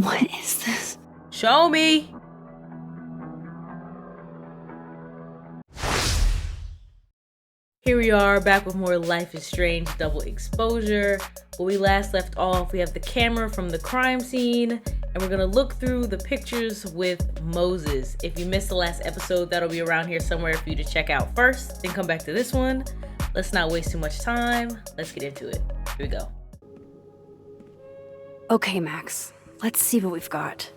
What is this? Show me. Here we are back with more Life is Strange double exposure. Where we last left off, we have the camera from the crime scene, and we're gonna look through the pictures with Moses. If you missed the last episode, that'll be around here somewhere for you to check out first, then come back to this one. Let's not waste too much time. Let's get into it. Here we go. Okay, Max. Let's see what we've got.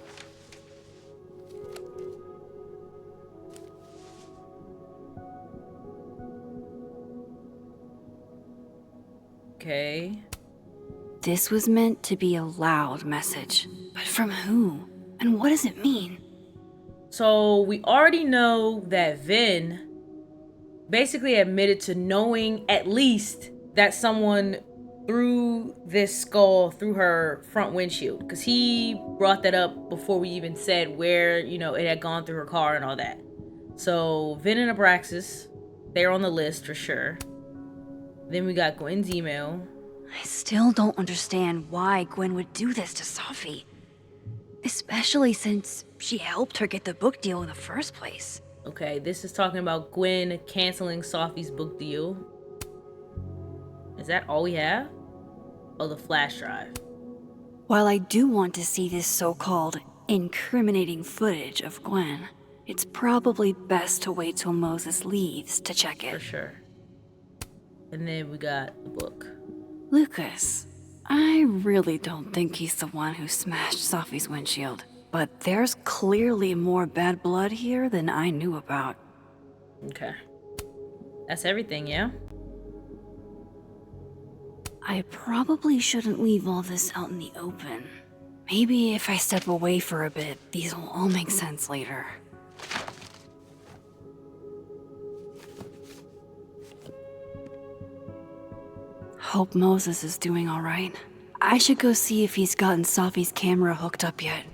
Okay. This was meant to be a loud message. But from who? And what does it mean? So we already know that Vin basically admitted to knowing at least that someone threw this skull through her front windshield, because he brought that up before we even said where, it had gone through her car and all that. So Vin and Abraxas, they're on the list for sure. Then we got Gwen's email. I still don't understand why Gwen would do this to Sophie. Especially since she helped her get the book deal in the first place. Okay, this is talking about Gwen canceling Sophie's book deal. Is that all we have? Oh, the flash drive. While I do want to see this so-called incriminating footage of Gwen, it's probably best to wait till Moses leaves to check it. For sure. And then we got the book. Lucas, I really don't think he's the one who smashed Sophie's windshield, but there's clearly more bad blood here than I knew about. Okay. That's everything, yeah? I probably shouldn't leave all this out in the open. Maybe if I step away for a bit, these will all make sense later. Hope Moses is doing all right. I should go see if he's gotten Sophie's camera hooked up yet.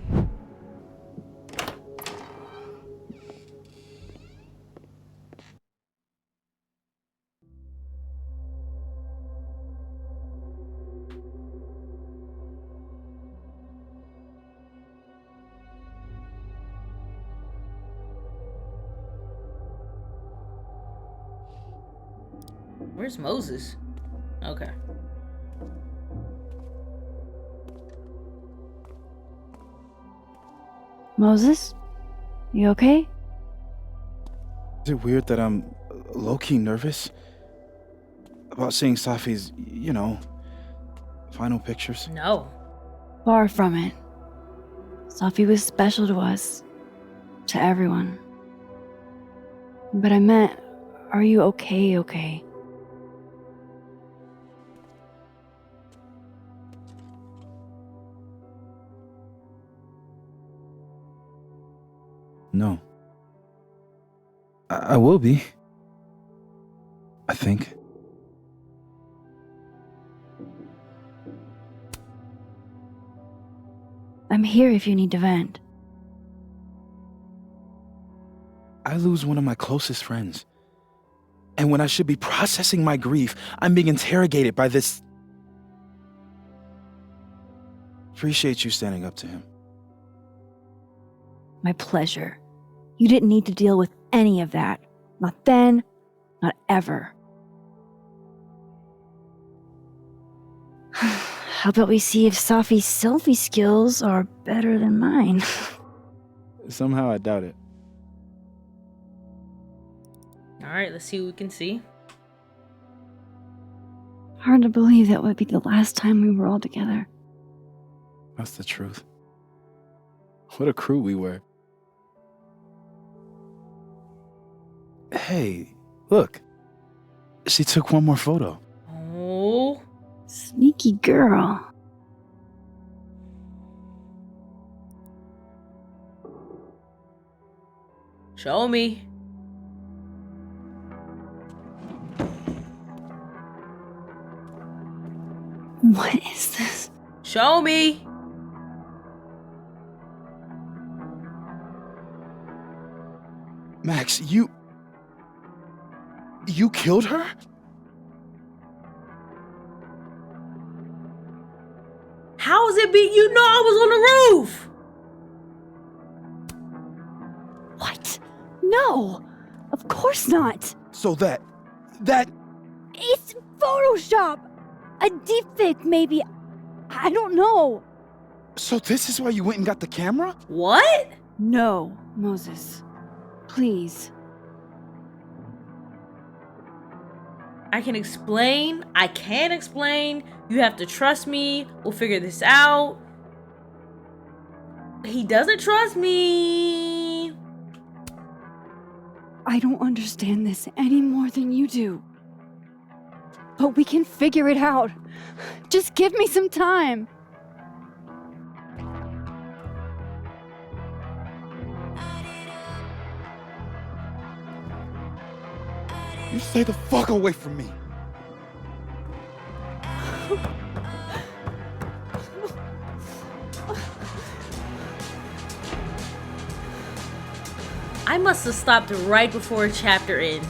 Where's Moses? Okay. Moses? You okay? Is it weird that I'm low-key nervous about seeing Safi's, final pictures? No. Far from it. Sophie was special to us. To everyone. But I meant, are you okay? No. I will be. I think. I'm here if you need to vent. I lose one of my closest friends. And when I should be processing my grief, I'm being interrogated by this. Appreciate you standing up to him. My pleasure. You didn't need to deal with any of that. Not then, not ever. How about we see if Sophie's selfie skills are better than mine? Somehow I doubt it. Alright, let's see what we can see. Hard to believe that would be the last time we were all together. That's the truth. What a crew we were. Hey, look. She took one more photo. Oh. Sneaky girl. Show me. What is this? Show me. Max, you killed her? How is it being? You know I was on the roof. What? No! Of course not! So that... It's Photoshop! A deepfake, maybe. I don't know. So this is why you went and got the camera? What? No, Moses. Please. I can explain. I can explain. You have to trust me. We'll figure this out. He doesn't trust me. I don't understand this any more than you do. But we can figure it out. Just give me some time. You stay the fuck away from me. I must have stopped right before a chapter end.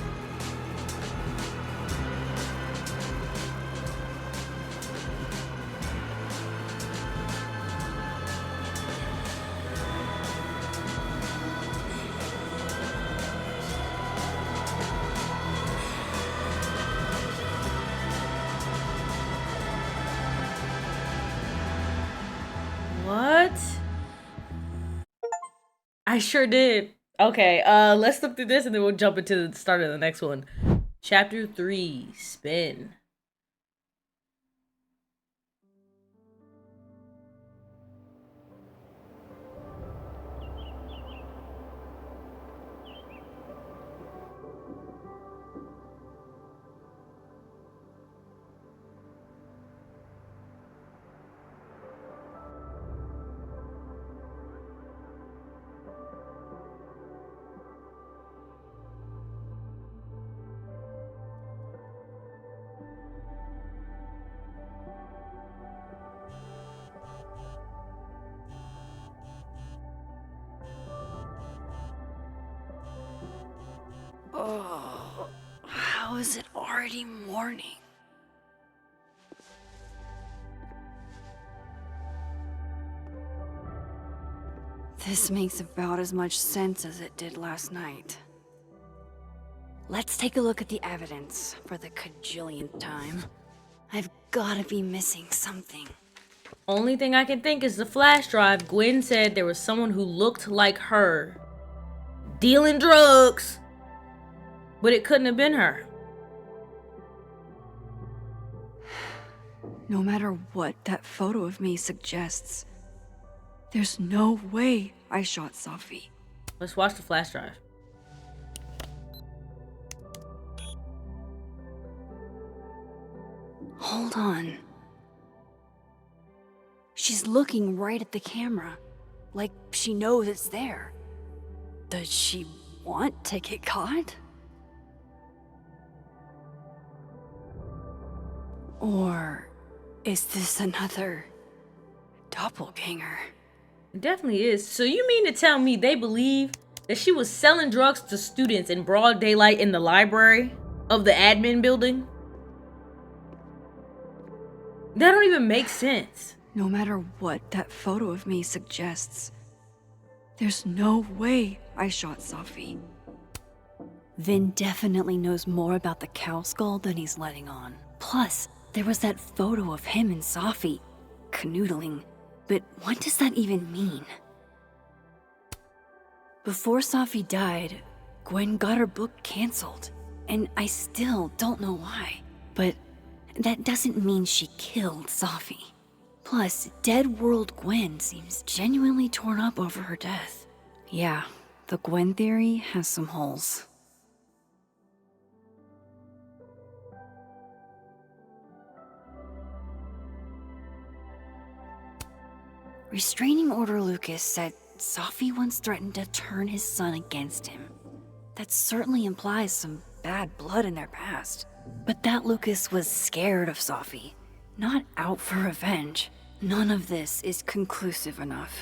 What? I sure did. Okay, let's look through this and then we'll jump into the start of the next one. Chapter 3, Spin. Oh, how is it already morning? This makes about as much sense as it did last night. Let's take a look at the evidence for the cajillionth time. I've gotta be missing something. Only thing I can think is the flash drive. Gwen said there was someone who looked like her dealing drugs, but it couldn't have been her. No matter what that photo of me suggests, there's no way I shot Safi. Let's watch the flash drive. Hold on. She's looking right at the camera, like she knows it's there. Does she want to get caught? Or is this another doppelganger? It definitely is. So you mean to tell me they believe that she was selling drugs to students in broad daylight in the library of the admin building? That don't even make sense. No matter what that photo of me suggests, there's no way I shot Safi. Vin definitely knows more about the cow skull than he's letting on. Plus, there was that photo of him and Safi canoodling. But what does that even mean? Before Safi died, Gwen got her book canceled, and I still don't know why. But that doesn't mean she killed Safi. Plus, Dead World Gwen seems genuinely torn up over her death. Yeah, the Gwen theory has some holes. Restraining Order Lucas said Safi once threatened to turn his son against him. That certainly implies some bad blood in their past. But that Lucas was scared of Safi, not out for revenge. None of this is conclusive enough.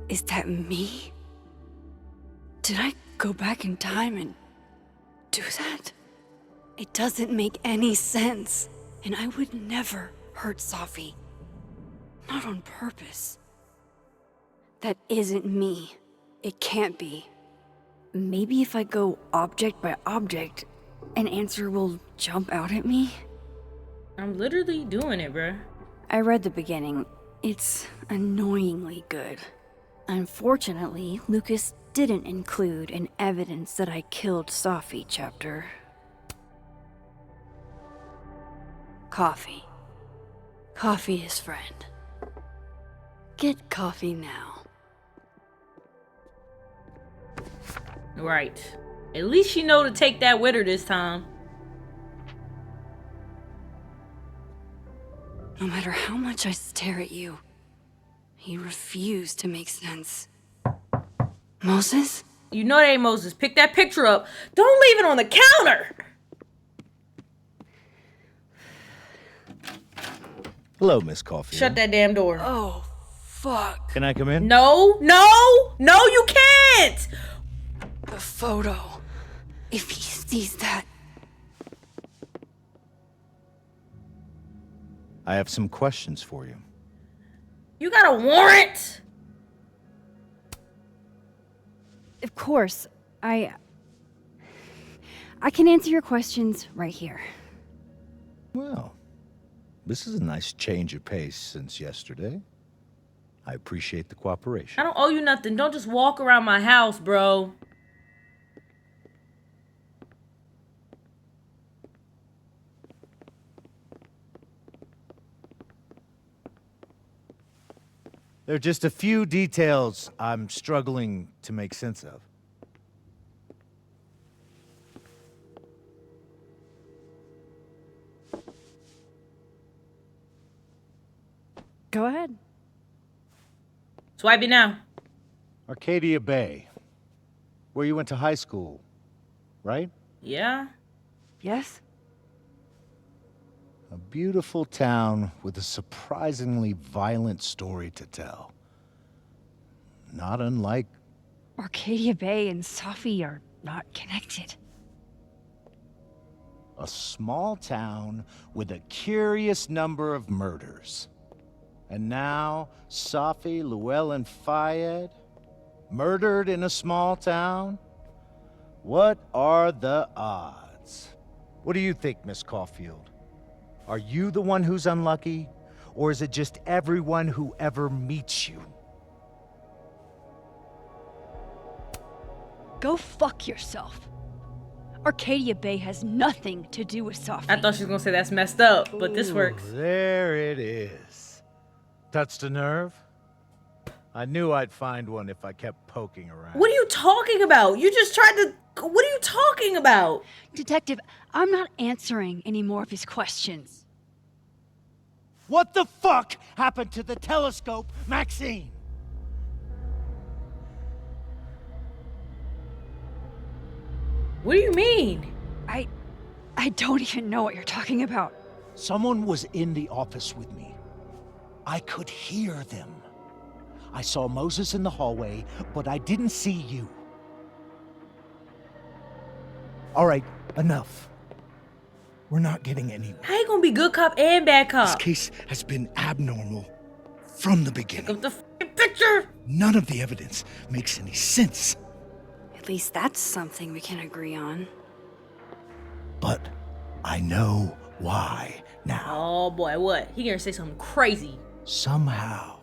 Is that me? Did I go back in time and do that? It doesn't make any sense. And I would never hurt Safi. Not on purpose. That isn't me. It can't be. Maybe if I go object by object, an answer will jump out at me? I'm literally doing it, bruh. I read the beginning. It's annoyingly good. Unfortunately, Lucas didn't include an evidence that I killed Safi chapter. Coffee. Coffee is friend. Get coffee now. Right. At least you know to take that with her this time. No matter how much I stare at you, you refuse to make sense. Moses? You know that ain't Moses. Pick that picture up. Don't leave it on the counter. Hello, Miss Caulfield. Shut that damn door. Oh, fuck. Can I come in? No, you can't. The photo. If he sees that. I have some questions for you. You got a warrant? Of course. I can answer your questions right here. Well, this is a nice change of pace since yesterday. I appreciate the cooperation. I don't owe you nothing. Don't just walk around my house, bro. There are just a few details I'm struggling to make sense of. Go ahead. Swipe it now. Arcadia Bay, where you went to high school, right? Yeah? Yes? A beautiful town with a surprisingly violent story to tell. Not unlike... Arcadia Bay and Safi are not connected. a small town with a curious number of murders. And now, Safi, Llewellyn Fayed, murdered in a small town? What are the odds? What do you think, Miss Caulfield? Are you the one who's unlucky? Or is it just everyone who ever meets you? Go fuck yourself. Arcadia Bay has nothing to do with Safi. I thought she was gonna say that's messed up, but this works. There it is. Touched a nerve? I knew I'd find one if I kept poking around. What are you talking about? You just tried to... What are you talking about? Detective, I'm not answering any more of his questions. What the fuck happened to the telescope, Maxine? What do you mean? I don't even know what you're talking about. Someone was in the office with me. I could hear them. I saw Moses in the hallway, but I didn't see you. All right, enough. We're not getting anywhere. I ain't gonna be good cop and bad This cop. case has been abnormal from the Look beginning. up the fucking picture. None of the evidence makes any sense. At least that's something we can agree on. But I know why now. Oh boy, what? He gonna say something crazy. Somehow,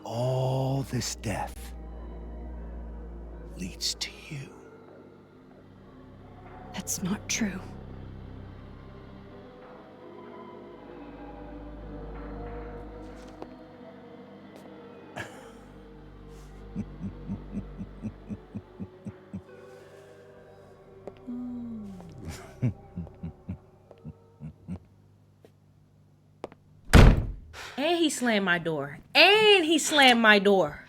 all this death leads to you. That's not true. And he slammed my door. And he slammed my door.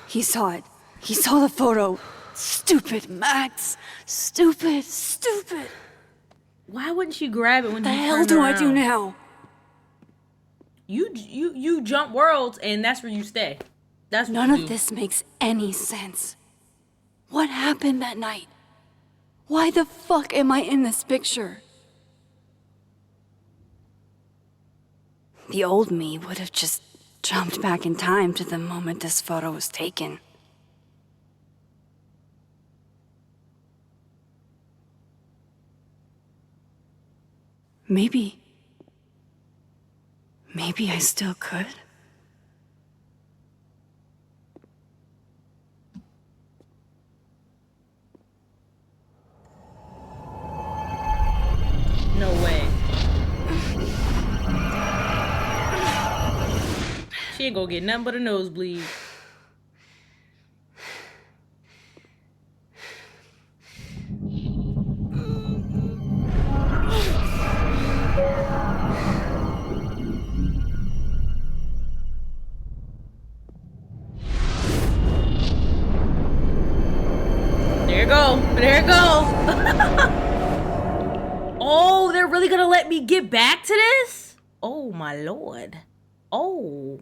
He saw it. He saw the photo. Stupid Max. Stupid. Why wouldn't you grab it when The he hell turned do I do around? now? You jump worlds and that's where you stay. That's what None you of do. this makes any sense. What happened that night? Why the fuck am I in this picture? The old me would have just jumped back in time to the moment this photo was taken. Maybe I still could. No way. She ain't gonna get nothing but a nosebleed. There it go. There it go. Oh, they're really gonna let me get back to this? Oh my lord. Oh.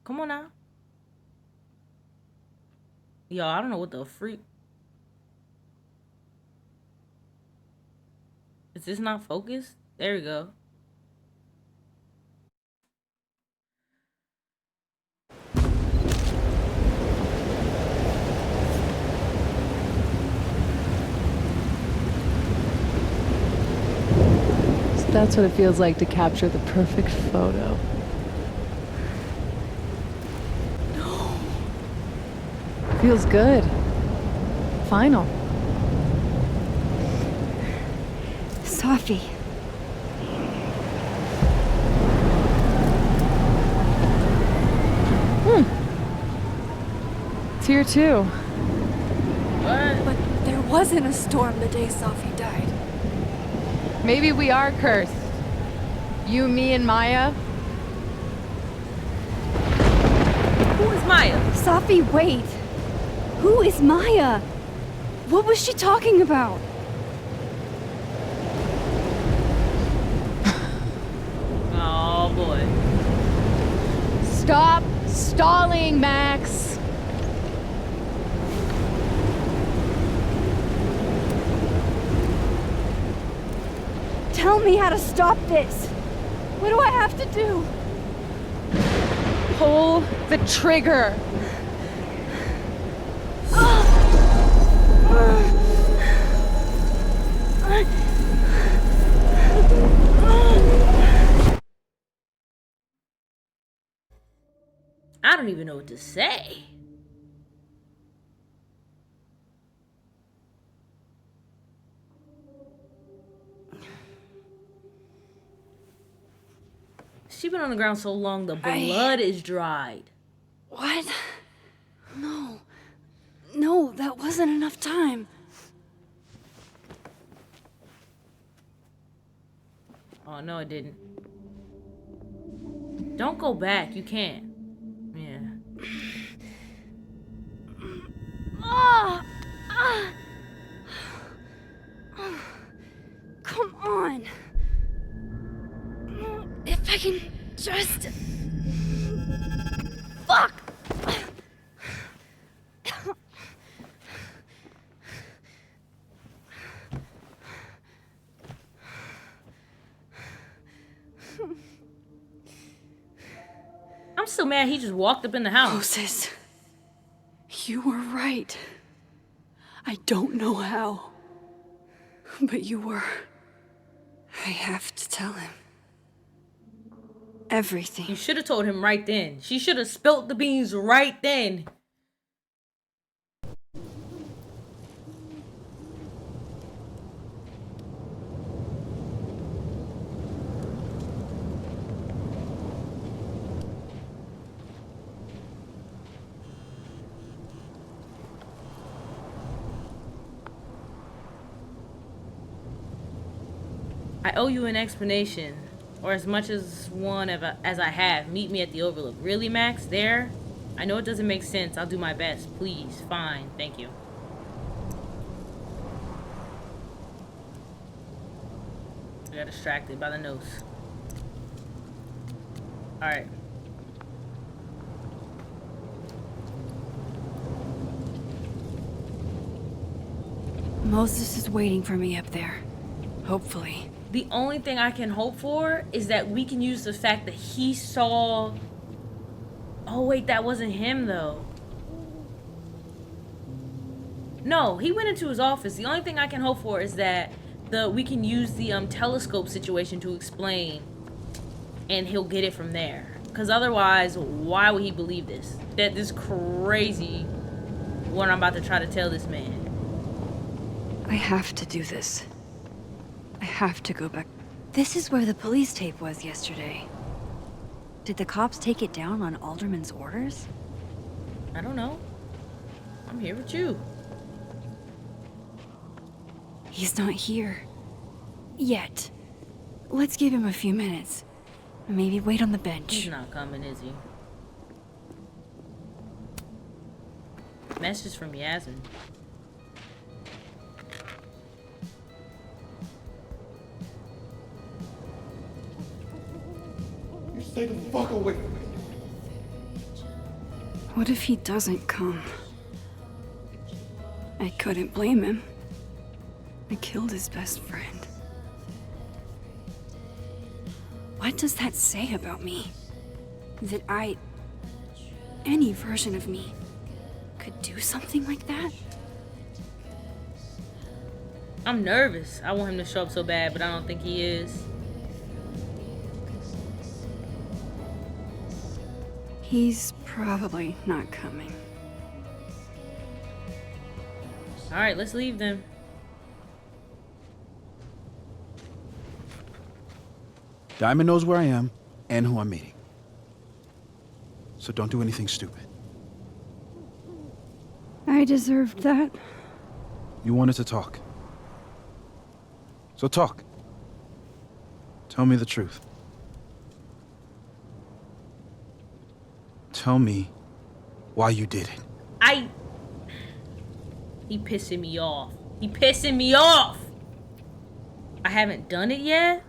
Come on now. Yo, I don't know what the freak. Is this not focused? There we go. So that's what it feels like to capture the perfect photo. No. Feels good. Final. Safi. It's here too. What? But there wasn't a storm the day Safi died. Maybe we are cursed. You, me, and Maya. Who is Maya? Safi, wait. Who is Maya? What was she talking about? Oh boy. Stop stalling, Max. Tell me how to stop this. What do I have to do? Pull the trigger. I don't even know what to say. She been on the ground so long the blood is dried. What? No. No, that wasn't enough time. Oh no, it didn't. Don't go back. You can't. Yeah. Come on. If I can just... Fuck! I'm still mad he just walked up in the house. Moses, you were right. I don't know how, but you were. I have to tell him. Everything. You should have told him right then. She should have spilt the beans right then. I owe you an explanation, or as much as one as I have. Meet me at the Overlook. Really, Max? There? I know it doesn't make sense. I'll do my best. Please. Fine. Thank you. I got distracted by the nose. Alright. Moses is waiting for me up there. Hopefully. The only thing I can hope for is that we can use the fact that he saw... Oh, wait, that wasn't him, though. No, he went into his office. The only thing I can hope for is that we can use the telescope situation to explain, and he'll get it from there. Because otherwise, why would he believe this? That this crazy what I'm about to try to tell this man. I have to do this. I have to go back. This is where the police tape was yesterday. Did the cops take it down on Alderman's orders? I don't know. I'm here with you. He's not here. Yet. Let's give him a few minutes. Maybe wait on the bench. He's not coming, is he? Message from Yasmin. You stay the fuck away from me. What if he doesn't come? I couldn't blame him. I killed his best friend. What does that say about me? That any version of me, could do something like that? I'm nervous. I want him to show up so bad, but I don't think he is. He's probably not coming. Alright, let's leave them. Diamond knows where I am and who I'm meeting. So don't do anything stupid. I deserved that. You wanted to talk. So talk. Tell me the truth. Tell me why you did it. He pissing me off. He pissing me off! I haven't done it yet?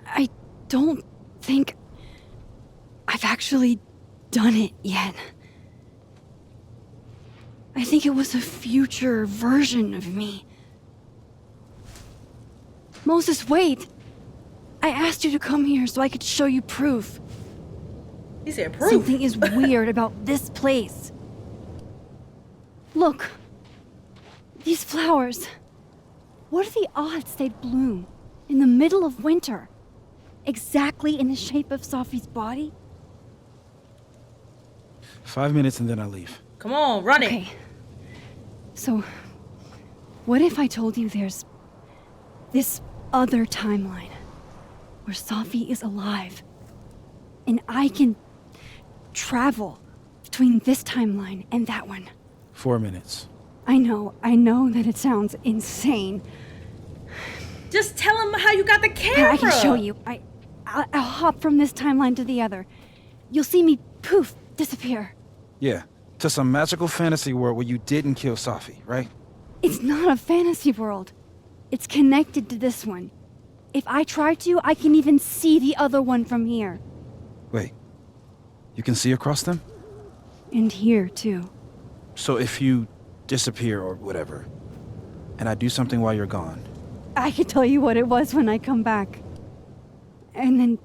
I don't think I've actually done it yet. I think it was a future version of me. Moses, wait! I asked you to come here so I could show you proof. He said proof. Something is weird about this place. Look. These flowers. What are the odds they'd bloom in the middle of winter? Exactly in the shape of Safi's body? 5 minutes and then I leave. Come on, run it. Okay. So, what if I told you there's this other timeline where Safi is alive and I can travel between this timeline and that one? 4 minutes. I know that it sounds insane. Just tell him how you got the camera. I can show you. I'll hop from this timeline to the other. You'll see me, poof, disappear. Yeah, to some magical fantasy world where you didn't kill Safi, right? It's not a fantasy world. It's connected to this one. If I try to, I can even see the other one from here. Wait, you can see across them? And here, too. So if you disappear or whatever, and I do something while you're gone, I can tell you what it was when I come back. And then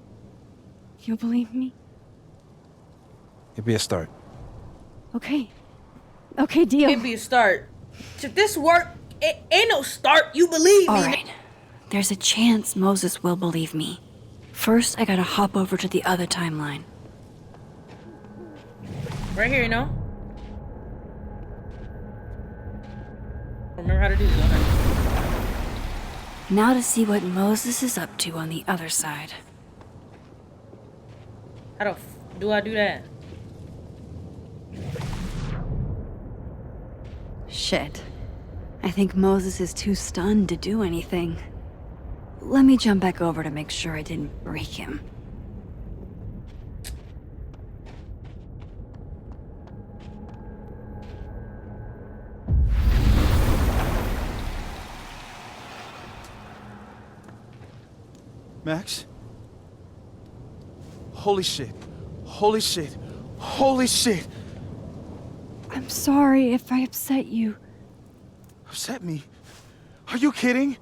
you'll believe me? it'd be a start. Okay. Okay, deal. It'd be a start. If this work, it ain't no start. You believe me. All right. There's a chance Moses will believe me. First, I gotta hop over to the other timeline. Right here, you know? Remember how to do this, okay? Now to see what Moses is up to on the other side. How the do I do that? Shit. I think Moses is too stunned to do anything. Let me jump back over to make sure I didn't break him. Max? Holy shit. Holy shit. Holy shit. I'm sorry if I upset you. Upset me? Are you kidding?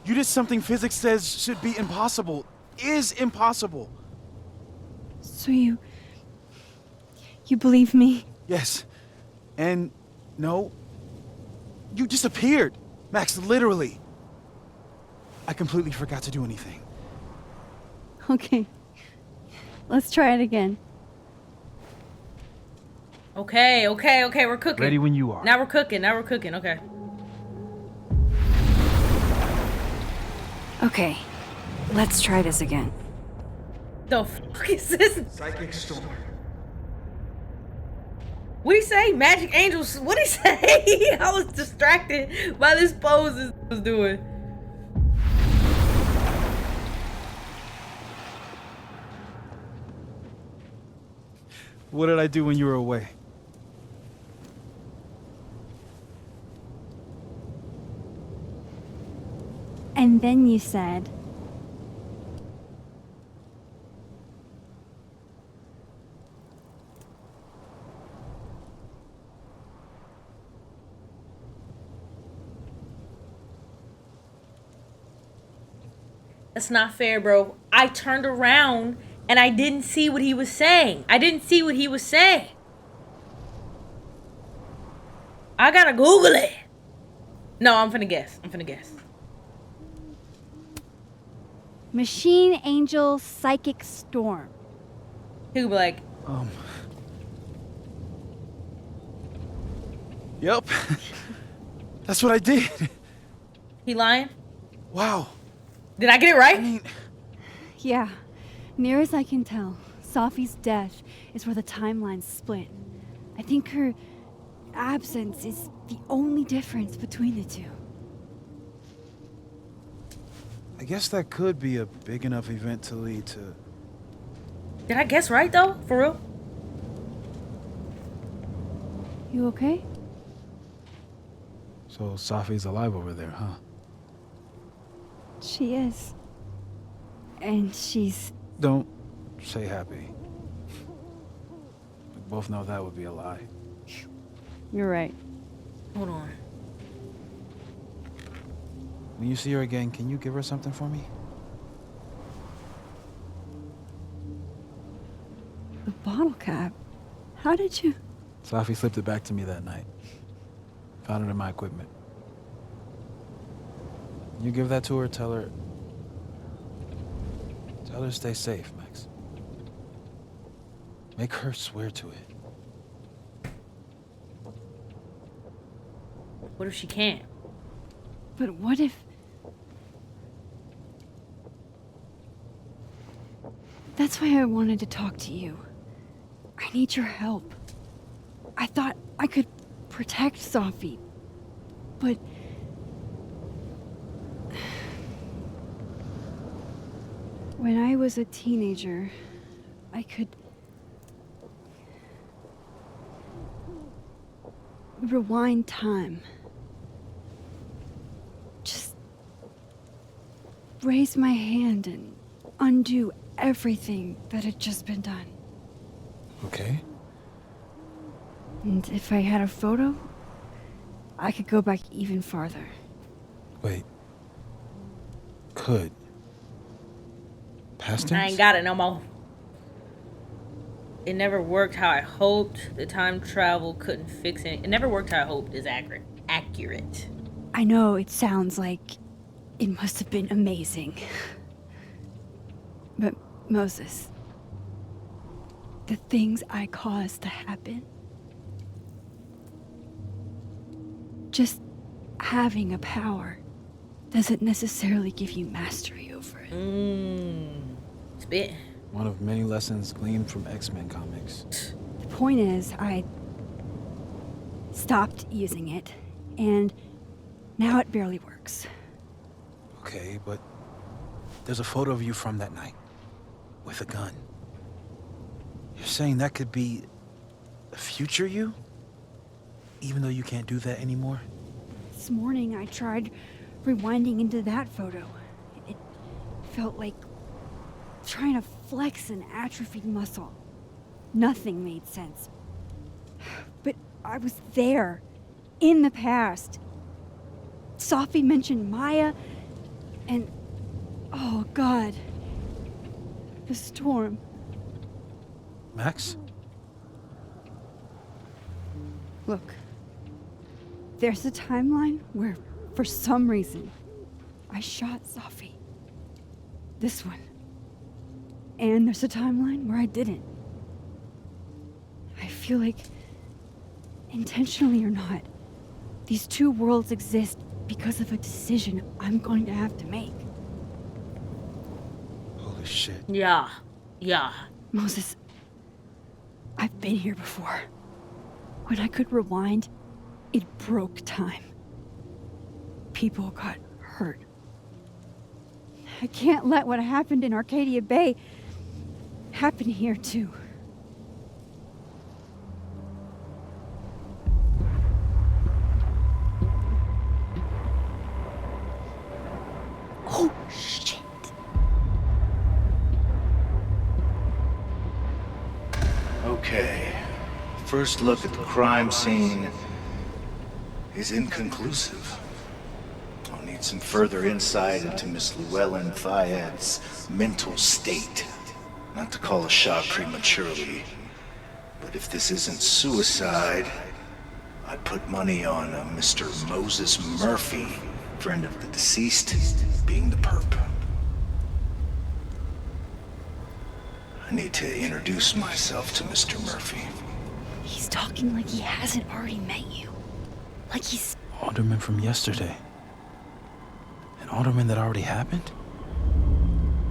You did something physics says should be impossible. Is impossible. So you believe me? Yes. And no. You disappeared. Max, literally. I completely forgot to do anything. Okay. Let's try it again. Okay, we're cooking. Ready when you are. Now we're cooking, okay. Okay. Let's try this again. The fuck is this? Psychic storm. What'd he say? Magic angels. What'd he say? I was distracted by this pose this was doing. What did I do when you were away? And then you said, That's not fair, bro. I turned around and I didn't see what he was saying. I gotta Google it. No, I'm finna guess. Machine Angel Psychic Storm. He could be like, Yep. That's what I did. he lying? Wow. Did I get it right? I mean, Yeah. Near as I can tell, Safi's death is where the timelines split. I think her absence is the only difference between the two. I guess that could be a big enough event to lead to... Did I guess right though? For real? You okay? So Safi's alive over there, huh? She is. And she's... Don't say happy. We both know that would be a lie. You're right. Hold on. When you see her again, can you give her something for me? The bottle cap? How did you... Safi slipped it back to me that night. Found it in my equipment. You give that to her, tell her to stay safe, Max. Make her swear to it. What if she can't? But what if... That's why I wanted to talk to you. I need your help. I thought I could protect Safi, but... When I was a teenager, I could... rewind time. Just raise my hand and undo everything that had just been done. Okay. And if I had a photo, I could go back even farther. Wait. Could. Past tense? I ain't got it no more. It never worked how I hoped. The time travel couldn't fix it. It never worked how I hoped is accurate. I know it sounds like it must have been amazing. But Moses, the things I caused to happen, just having a power doesn't necessarily give you mastery over it. Spit. One of many lessons gleaned from X-Men comics. The point is, I stopped using it, and now it barely works. Okay, but there's a photo of you from that night. With a gun. You're saying that could be a future you? Even though you can't do that anymore? This morning I tried rewinding into that photo. It felt like trying to flex an atrophied muscle. Nothing made sense. But I was there, in the past. Sophie mentioned Maya, and oh God, the storm. Max? Look, there's a timeline where, for some reason, I shot Sophie. This one. And there's a timeline where I didn't. I feel like, intentionally or not, these two worlds exist because of a decision I'm going to have to make. Holy shit. Yeah. Moses, I've been here before. When I could rewind, it broke time. People got hurt. I can't let what happened in Arcadia Bay happen here too. Oh, shit. Okay. First look at the crime scene is inconclusive. I'll need some further insight into Miss Llewellyn Fayette's mental state. Not to call a shot prematurely, but if this isn't suicide, I'd put money on a Mr. Moses Murphy, friend of the deceased, being the perp. I need to introduce myself to Mr. Murphy. He's talking like he hasn't already met you. Like he's... Alderman from yesterday. An alderman that already happened?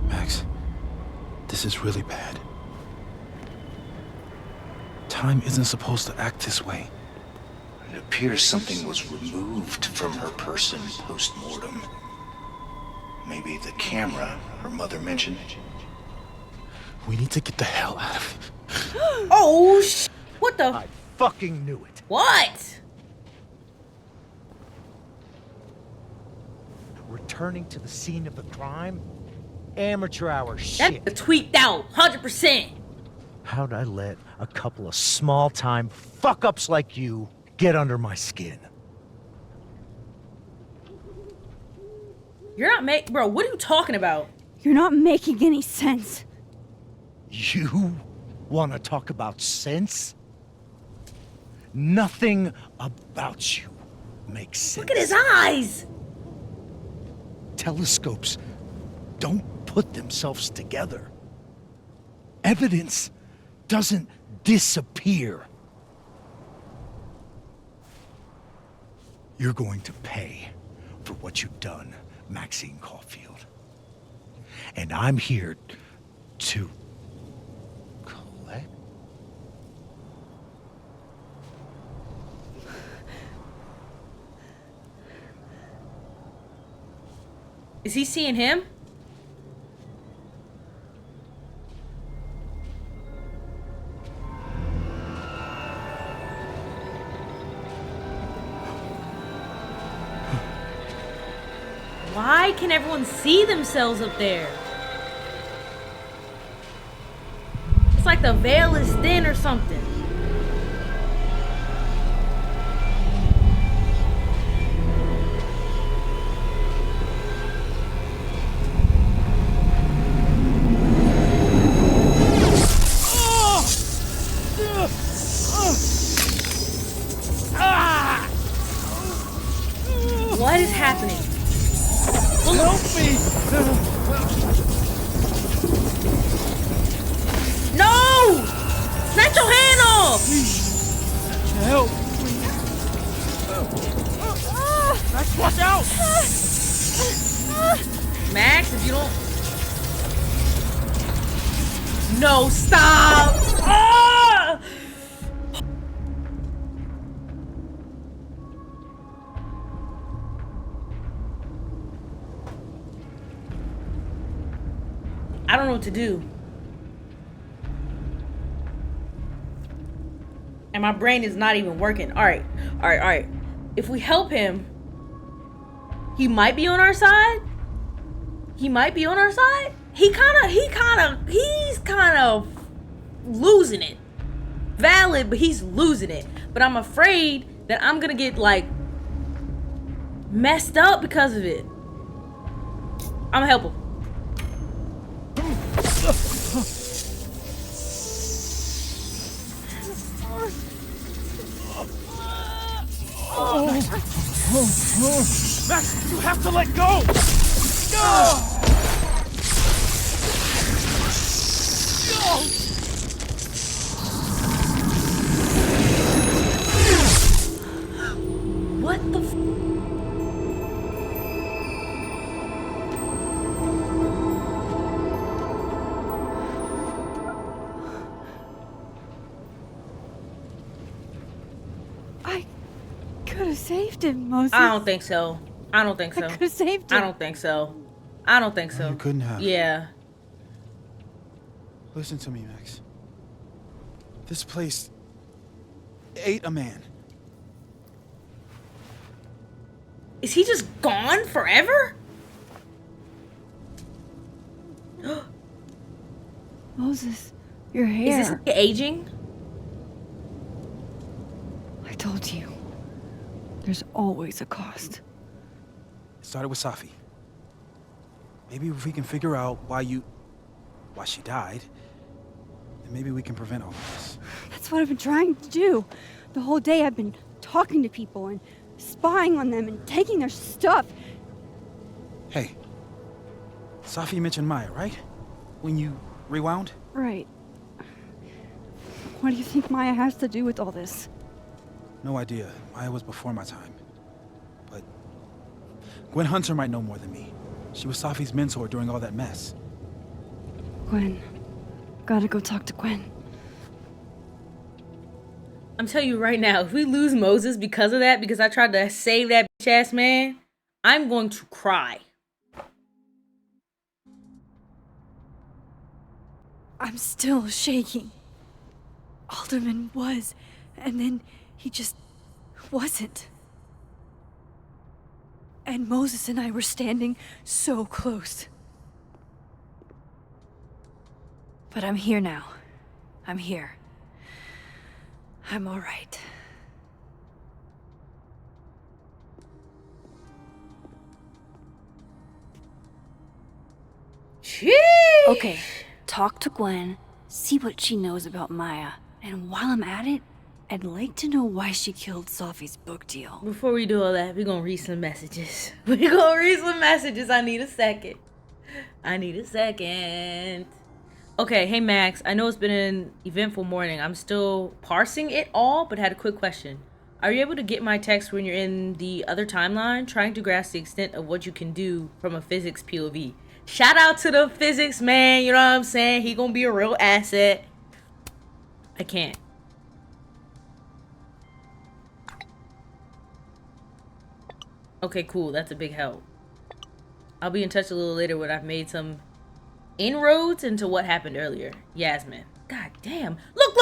Max, this is really bad. Time isn't supposed to act this way. It appears something was removed from her person post-mortem. Maybe the camera her mother mentioned. We need to get the hell out of here. Oh, what the? I fucking knew it. What? Returning to the scene of the crime? Amateur hour shit. That's tweaked out, 100%. How'd I let a couple of small-time fuck-ups like you get under my skin? You're not bro, what are you talking about? You're not making any sense. You want to talk about sense? Nothing about you makes sense. Look at his eyes. Telescopes don't put themselves together. Evidence doesn't disappear. You're going to pay for what you've done, Maxine Caulfield. And I'm here to collect. Is he seeing him? Why can everyone see themselves up there? It's like the veil is thin or something. What is happening? Help me! No! Snatch your hand off! Help! Max, watch out! Max, if you don't... No, stop! Ah! I don't know what to do. And my brain is not even working. All right. If we help him, he might be on our side. He's kind of losing it. Valid, but he's losing it. but I'm afraid that I'm gonna get like messed up because of it. I'm gonna help him. Max, you have to let go! What the f- I could have saved him, Moses. I don't think so. I don't think so. I could have saved him. I don't think so. I don't think so. You couldn't have. Yeah. Listen to me, Max. This place ate a man. Is he just gone forever? Moses, your hair. Is this aging? I told you. There's always a cost. It started with Safi. Maybe if we can figure out why she died, then maybe we can prevent all of this. That's what I've been trying to do. The whole day I've been talking to people and spying on them and taking their stuff. Hey, Safi mentioned Maya, right? When you rewound? Right. What do you think Maya has to do with all this? No idea. Maya was before my time. But Gwen Hunter might know more than me. She was Safi's mentor during all that mess. Gwen. Gotta go talk to Gwen. I'm telling you right now, if we lose Moses because of that, because I tried to save that bitch ass man, I'm going to cry. I'm still shaking. Alderman was, and then he just wasn't. And Moses and I were standing so close. But I'm here now. I'm here. I'm all right. Sheesh. Okay, talk to Gwen, see what she knows about Maya, and while I'm at it, I'd like to know why she killed Safi's book deal. Before we do all that, we're gonna read some messages. We're gonna read some messages. I need a second. Okay, hey Max, I know it's been an eventful morning. I'm still parsing it all, but had a quick question. Are you able to get my text when you're in the other timeline? Trying to grasp the extent of what you can do from a physics POV. Shout out to the physics man, you know what I'm saying? He gonna be a real asset. I can't. Okay, cool. That's a big help. I'll be in touch a little later when I've made some inroads into what happened earlier. Yasmin. God damn. Look.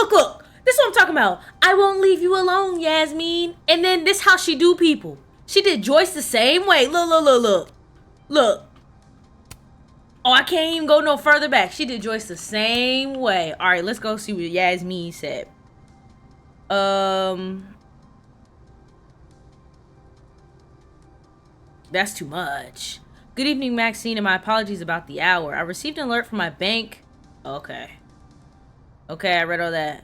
This is what I'm talking about. I won't leave you alone, Yasmin. And then this how she do people. She did Joyce the same way. Look. Oh, I can't even go no further back. She did Joyce the same way. All right, let's go see what Yasmin said. That's too much. Good evening, Maxine, and my apologies about the hour. I received an alert from my bank. Okay, I read all that.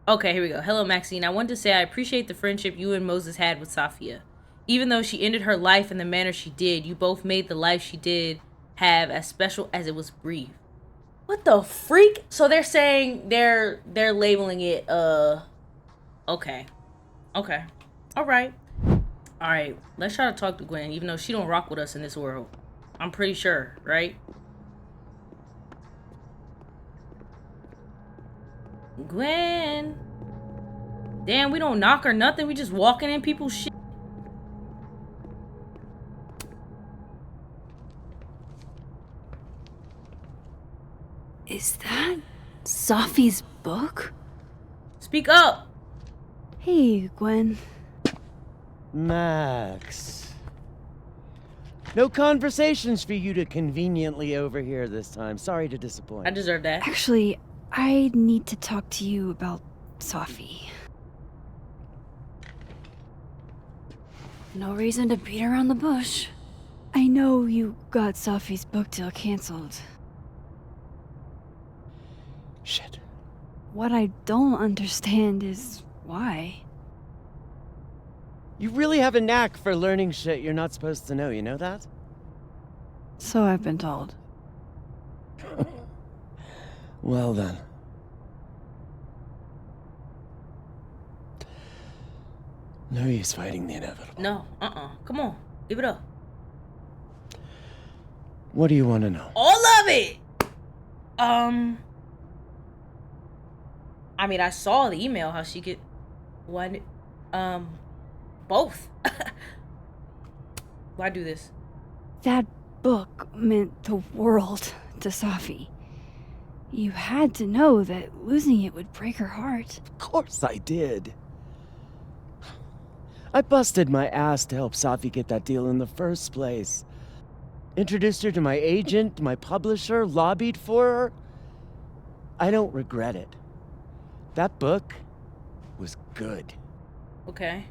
Okay, here we go. Hello, Maxine. I wanted to say I appreciate the friendship you and Moses had with Safia. Even though she ended her life in the manner she did, you both made the life she did have as special as it was brief. What the freak? So they're saying they're labeling it, okay. Alright, let's try to talk to Gwen, even though she don't rock with us in this world. I'm pretty sure, right? Gwen. Damn, we don't knock or nothing. We just walking in people's shit. Is that Safi's book? Speak up. Hey, Gwen. Max. No conversations for you to conveniently overhear this time. Sorry to disappoint. I deserve that. Actually, I need to talk to you about Safi. No reason to beat around the bush. I know you got Safi's book deal canceled. Shit. What I don't understand is why. You really have a knack for learning shit you're not supposed to know, you know that? So I've been told. Well then. No use fighting the inevitable. No, come on, give it up. What do you want to know? All of it. I mean, I saw the email how she could one, both. Why do this? That book meant the world to Safi. You had to know that losing it would break her heart. Of course I did. I busted my ass to help Safi get that deal in the first place. Introduced her to my agent, my publisher, lobbied for her. I don't regret it. That book was good. Okay.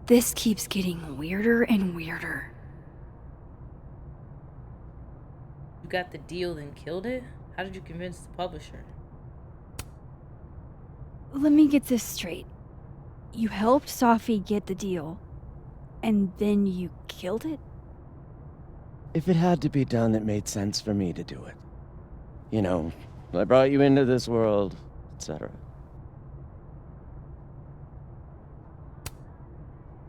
This keeps getting weirder and weirder. You got the deal and killed it? How did you convince the publisher? Let me get this straight. You helped Safi get the deal, and then you killed it? If it had to be done, it made sense for me to do it. You know, I brought you into this world, etc.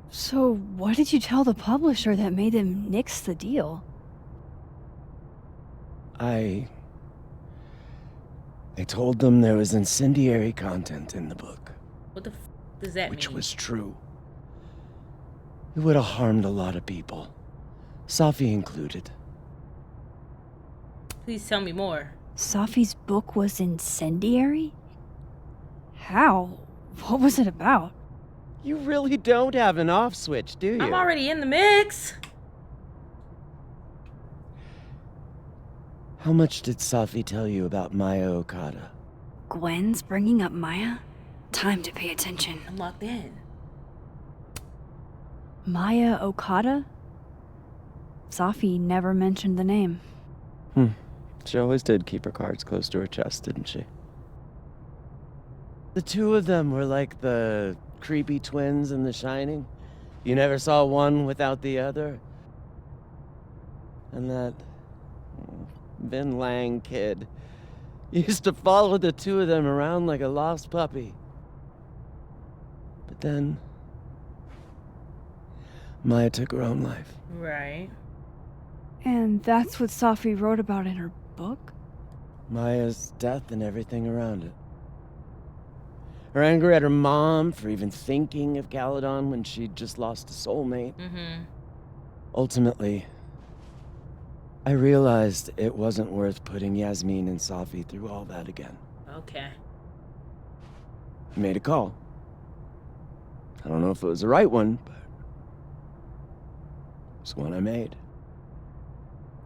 So what did you tell the publisher that made them nix the deal? I told them there was incendiary content in the book. What the does that Which mean? was true. It would have harmed a lot of people. Safi included. Please tell me more. Safi's book was incendiary? How? What was it about? You really don't have an off switch, do you? I'm already in the mix. How much did Safi tell you about Maya Okada? Gwen's bringing up Maya? Time to pay attention. I'm locked in. Maya Okada? Safi never mentioned the name. She always did keep her cards close to her chest, didn't she? The two of them were like the creepy twins in The Shining. You never saw one without the other. And that Vin Lang kid used to follow the two of them around like a lost puppy. But then Maya took her own life. Right. And that's what Safi wrote about in her book? Maya's death and everything around it. Her anger at her mom for even thinking of Caledon when she'd just lost a soulmate. Mm-hmm. Ultimately, I realized it wasn't worth putting Yasmin and Safi through all that again. Okay. I made a call. I don't know if it was the right one, but it's one I made.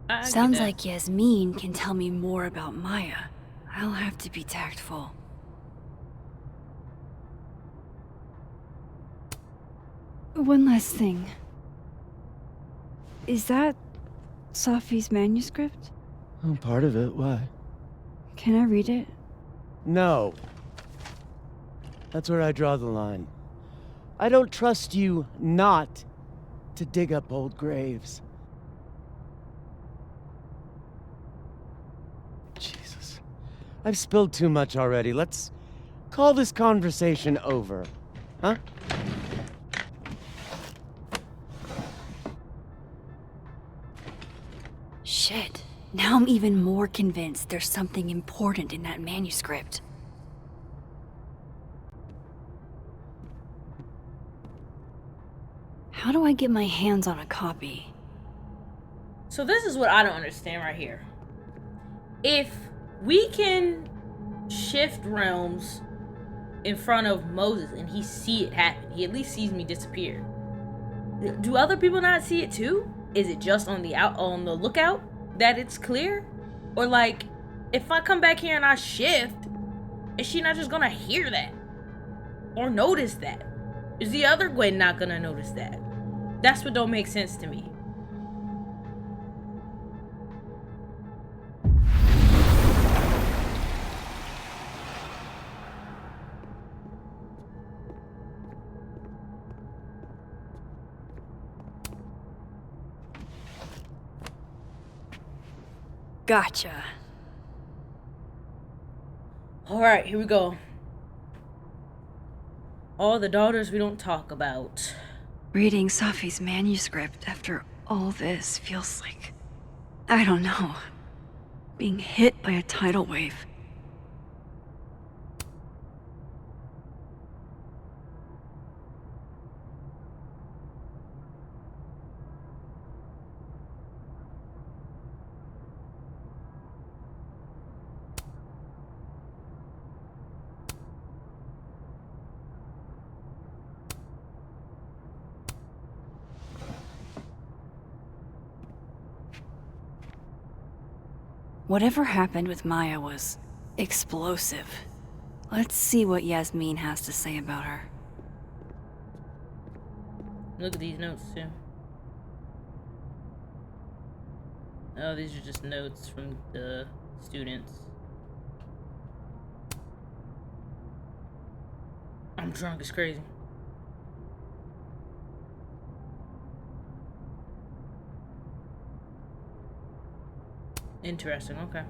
I get Sounds that. like Yasmin can tell me more about Maya. I'll have to be tactful. One last thing. Is that Safi's manuscript? Oh, part of it. Why? Can I read it? No. That's where I draw the line. I don't trust you not to dig up old graves. Jesus. I've spilled too much already. Let's call this conversation over. Huh? Shit. Now I'm even more convinced there's something important in that manuscript. How do I get my hands on a copy? So this is what I don't understand right here. If we can shift realms in front of Moses and he see it happen, he at least sees me disappear. Do other people not see it too? Is it just on the lookout that it's clear? Or like, If I come back here and I shift, is she not just gonna hear that? Or notice that? Is the other Gwen not gonna notice that? That's what don't make sense to me. Gotcha. Alright, here we go. All the daughters we don't talk about. Reading Safi's manuscript after all this feels like, I don't know, being hit by a tidal wave. Whatever happened with Maya was explosive. Let's see what Yasmin has to say about her. Look at these notes too. Oh, these are just notes from the students. I'm drunk, it's crazy. Interesting, okay.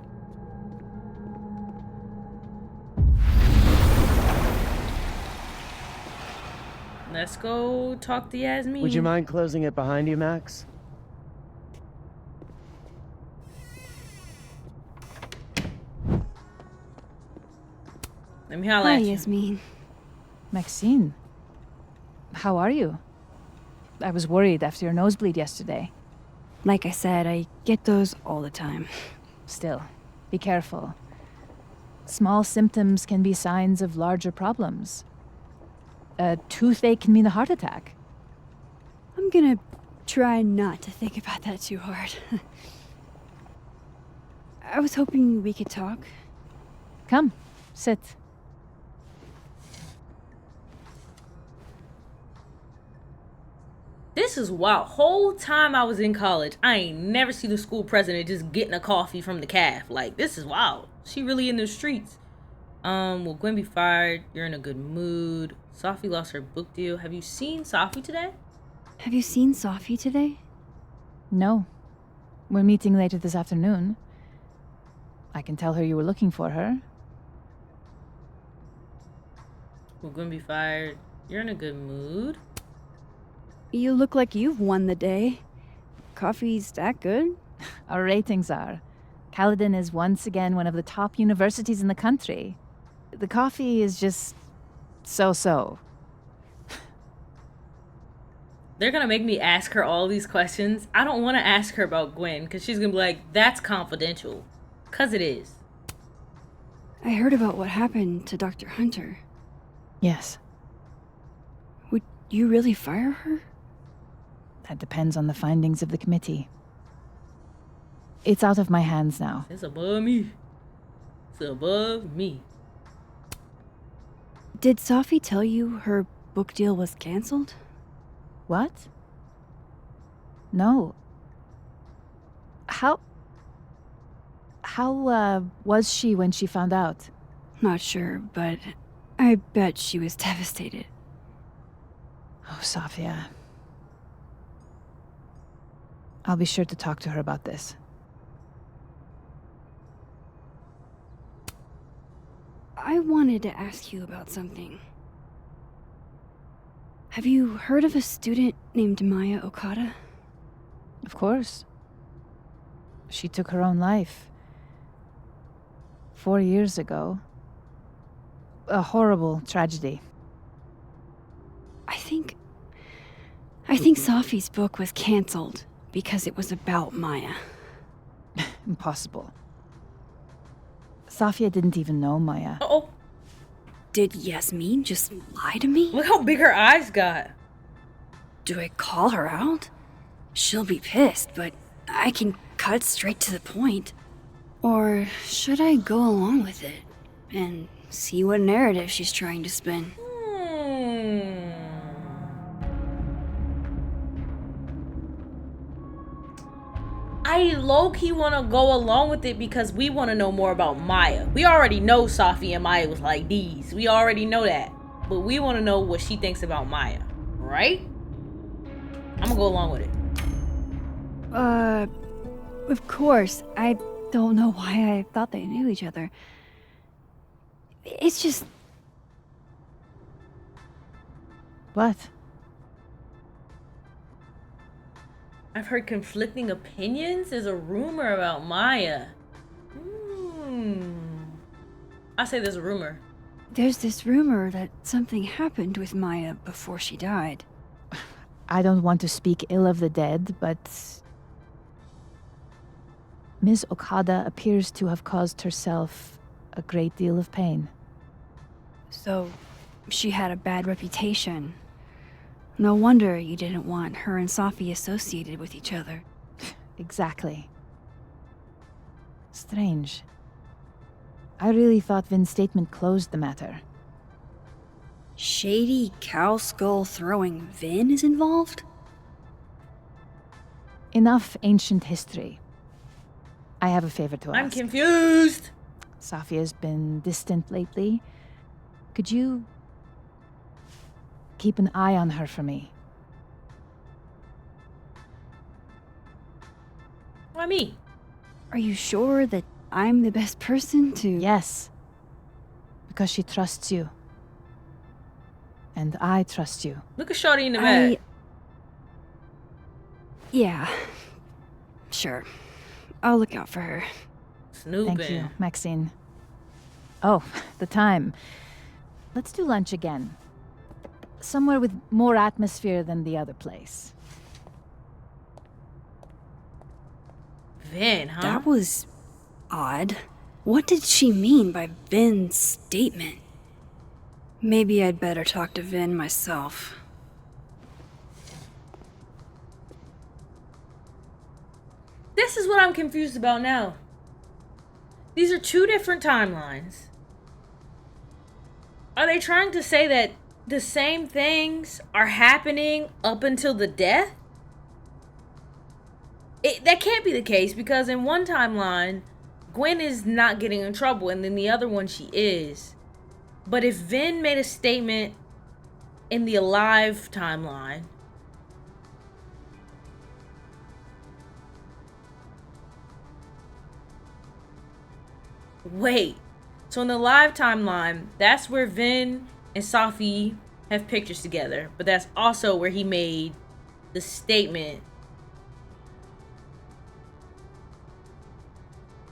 Let's go talk to Yasmin. Would you mind closing it behind you, Max? Let me holla Hi, at you. Yasmin. Maxine, how are you? I was worried after your nosebleed yesterday. Like I said, I get those all the time. Still, be careful. Small symptoms can be signs of larger problems. A toothache can mean a heart attack. I'm gonna try not to think about that too hard. I was hoping we could talk. Come, sit. This is wild. Whole time I was in college, I ain't never see the school president just getting a coffee from the caf. Like, this is wild. She really in the streets. Will Gwen be fired? You're in a good mood. Safi lost her book deal. Have you seen Safi today? Have you seen Safi today? No. We're meeting later this afternoon. I can tell her you were looking for her. Will Gwen be fired? You're in a good mood. You look like you've won the day. Coffee's that good? Our ratings are. Caledon is once again one of the top universities in the country. The coffee is just so-so. They're gonna make me ask her all these questions. I don't want to ask her about Gwen because she's gonna be like, that's confidential. Because it is. I heard about what happened to Dr. Hunter. Yes, Would you really fire her? that depends on the findings of the committee. It's out of my hands now. It's above me. It's above me. Did Safi tell you her book deal was canceled? What? No. How was she when she found out? Not sure, but I bet she was devastated. Oh, Safia. I'll be sure to talk to her about this. I wanted to ask you about something. Have you heard of a student named Maya Okada? Of course. She took her own life. 4 years ago. A horrible tragedy. I think Safi's book was canceled because it was about Maya. Impossible. Safia didn't even know Maya. Uh-oh. Did Yasmin just lie to me? Look how big her eyes got. Do I call her out? She'll be pissed, but I can cut straight to the point. Or should I go along with it and see what narrative she's trying to spin? I low-key want to go along with it because we want to know more about Maya. We already know Safi and Maya was like these. We already know that. But we want to know what she thinks about Maya. Right? I'm gonna go along with it. Of course. I don't know why I thought they knew each other. It's just... What? I've heard conflicting opinions. There's a rumor about Maya. I say there's a rumor. There's this rumor that something happened with Maya before she died. I don't want to speak ill of the dead, but Ms. Okada appears to have caused herself a great deal of pain. So, she had a bad reputation. No wonder you didn't want her and Safi associated with each other. Exactly. Strange. I really thought Vin's statement closed the matter. Shady cow skull throwing Vin is involved? Enough ancient history. I have a favor to ask. I'm confused. Safi has been distant lately. Could you keep an eye on her for me? Why me? Are you sure that I'm the best person to... Yes. Because she trusts you. And I trust you. Look at Shorty in the back. Yeah. Sure. I'll look out for her. Snooping. Thank you, Maxine. Oh, the time. Let's do lunch again. Somewhere with more atmosphere than the other place. Vin, huh? That was... odd. What did she mean by Vin's statement? Maybe I'd better talk to Vin myself. This is what I'm confused about now. These are two different timelines. Are they trying to say that the same things are happening up until the death? That can't be the case, because in one timeline, Gwen is not getting in trouble, and then the other one she is. But if Vin made a statement in the alive timeline, wait, so in the live timeline, that's where Vin and Safi have pictures together, but that's also where he made the statement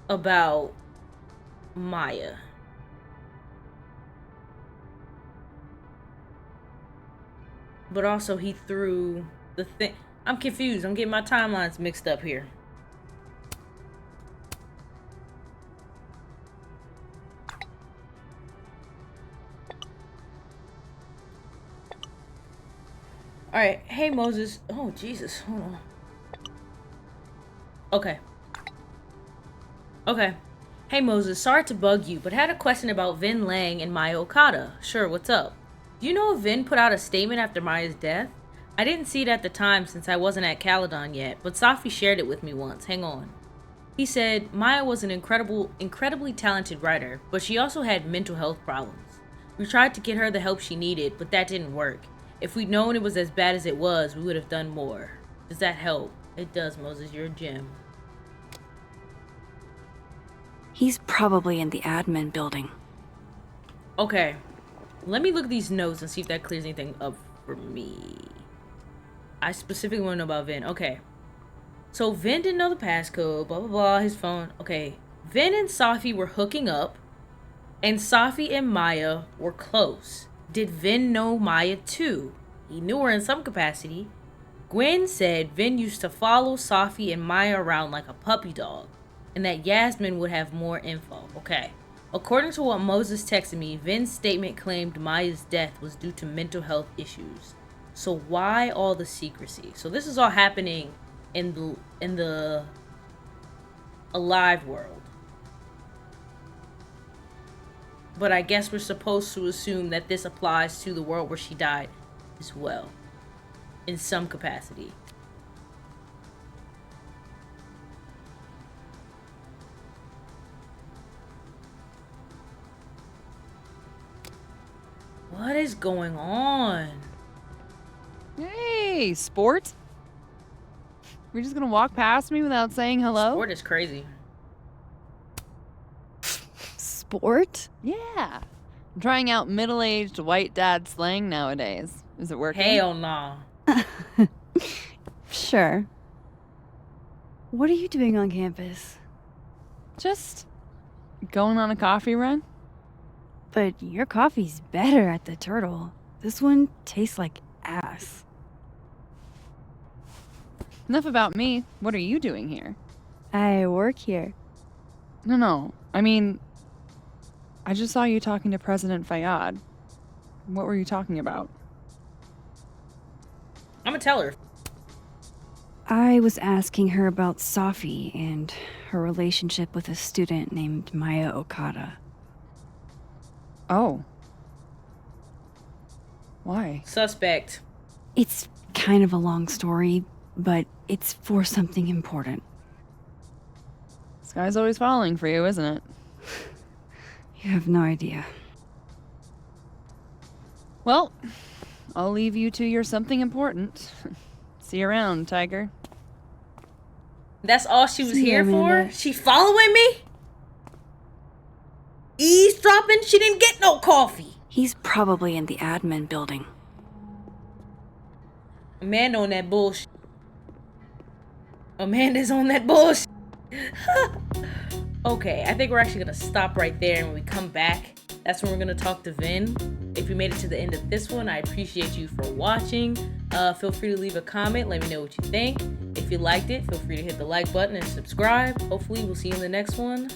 about Maya. But also he threw the thing. I'm confused. I'm getting my timelines mixed up here. Alright, hey Moses. Oh, Jesus, hold on. Okay. Okay. Hey Moses, sorry to bug you, but had a question about Vin Lang and Maya Okada. Sure, what's up? Do you know if Vin put out a statement after Maya's death? I didn't see it at the time since I wasn't at Caledon yet, but Safi shared it with me once. Hang on. He said, Maya was an incredibly talented writer, but she also had mental health problems. We tried to get her the help she needed, but that didn't work. If we'd known it was as bad as it was, we would have done more. Does that help? It does, Moses. You're a gem. He's probably in the admin building. Okay. Let me look at these notes and see if that clears anything up for me. I specifically want to know about Vin. Okay. So Vin didn't know the passcode, blah, blah, blah, his phone. Okay. Vin and Safi were hooking up, and Safi and Maya were close. Did Vin know Maya too? He knew her in some capacity. Gwen said Vin used to follow Safi and Maya around like a puppy dog, and that Yasmin would have more info. Okay. According to what Moses texted me, Vin's statement claimed Maya's death was due to mental health issues. So why all the secrecy? So this is all happening in the alive world. but I guess we're supposed to assume that this applies to the world where she died as well, in some capacity. What is going on? Hey, sport? We're just gonna walk past me without saying hello? Sport is crazy. Sport? Yeah. I'm trying out middle-aged white dad slang nowadays. Is it working? Hell nah. Sure. What are you doing on campus? Just going on a coffee run? But your coffee's better at the Turtle. This one tastes like ass. Enough about me. What are you doing here? I work here. No. I mean, I just saw you talking to President Fayyad. What were you talking about? I'm gonna tell her. I was asking her about Safi and her relationship with a student named Maya Okada. Oh. Why? Suspect. It's kind of a long story, but it's for something important. Sky's always falling for you, isn't it? You have no idea. Well, I'll leave you to your something important. See you around, Tiger. That's all she was See ya, here for? Amanda. She following me? Eavesdropping? She didn't get no coffee. He's probably in the admin building. Amanda on that bullshit. Amanda's on that bullshit. Okay, I think we're actually gonna stop right there, and when we come back, that's when we're gonna talk to Vin. If you made it to the end of this one, I appreciate you for watching. Feel free to leave a comment, let me know what you think. If you liked it, feel free to hit the like button and subscribe. Hopefully we'll see you in the next one.